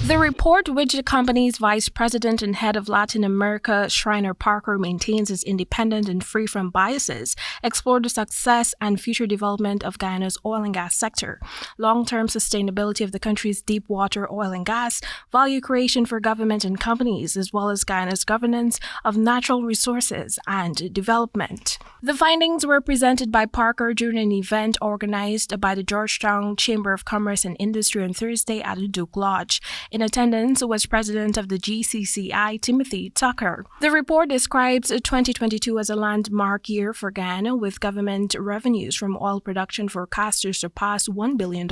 The report, which the company's vice president and head of Latin America, Schreiner Parker, maintains is independent and free from biases, explored the success and future development of Guyana's oil and gas sector, long-term sustainability of the country's deep-water oil and gas, value creation for government and companies, as well as Guyana's governance of natural resources and development. The findings were presented by Parker during an event organized by the Georgetown Chamber of Commerce and Industry on Thursday at the Duke Lodge. In attendance was President of the GCCI, Timothy Tucker. The report describes 2022 as a landmark year for Guyana, with government revenues from oil production forecast to surpass $1 billion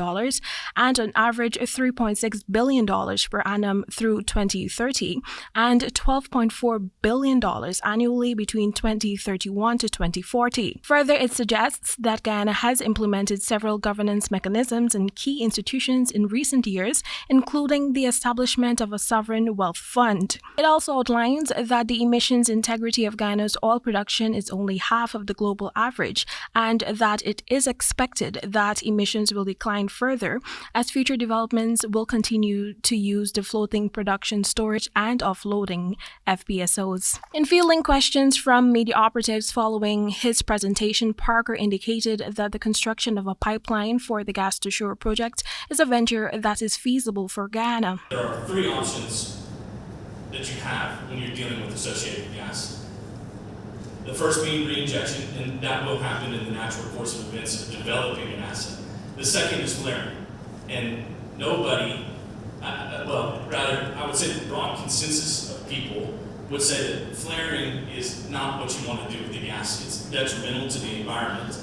and on average $3.6 billion per annum through 2030 and $12.4 billion annually between 2031 to 2040. Further, it suggests that Guyana has implemented several governance mechanisms and key institutions in recent years, including the establishment of a sovereign wealth fund. It also outlines that the emissions integrity of Guyana's oil production is only half of the global average, and that it is expected that emissions will decline further as future developments will continue to use the floating production storage and offloading FPSOs. In fielding questions from media operatives following his presentation, Parker indicated that the construction of a pipeline for the gas-to-shore project is a venture that is feasible for Guyana. There are three options that you have when you're dealing with associated gas. The first being reinjection, and that will happen in the natural course of events of developing an asset. The second is flaring, and nobody, I would say the broad consensus of people would say that flaring is not what you want to do with the gas. It's detrimental to the environment,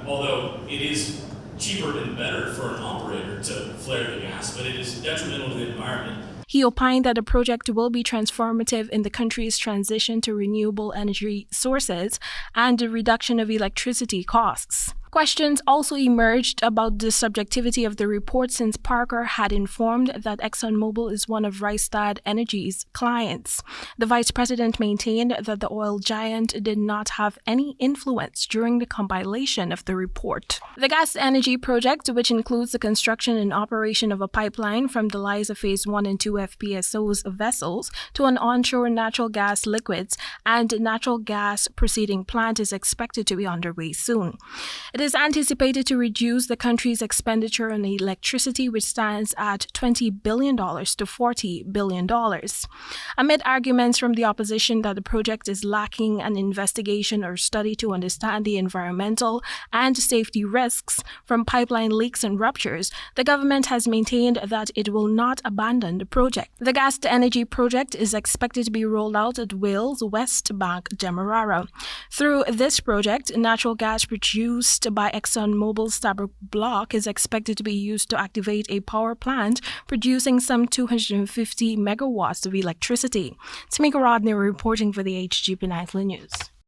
although it is cheaper and better for an operator to flare the gas, but it is detrimental to the environment. He opined that the project will be transformative in the country's transition to renewable energy sources and the reduction of electricity costs. Questions also emerged about the subjectivity of the report, since Parker had informed that ExxonMobil is one of Rystad Energy's clients. The vice president maintained that the oil giant did not have any influence during the compilation of the report. The gas energy project, which includes the construction and operation of a pipeline from the Liza Phase 1 and 2 FPSOs vessels to an onshore natural gas liquids and natural gas processing plant, is expected to be underway soon. It is anticipated to reduce the country's expenditure on electricity, which stands at $20 billion to $40 billion. Amid arguments from the opposition that the project is lacking an investigation or study to understand the environmental and safety risks from pipeline leaks and ruptures, the government has maintained that it will not abandon the project. The gas to energy project is expected to be rolled out at Wales West Bank, Demerara. Through this project, natural gas produced by ExxonMobil's Stabroek block is expected to be used to activate a power plant producing some 250 megawatts of electricity. Timeka Rodney reporting for the HGP Nightly News.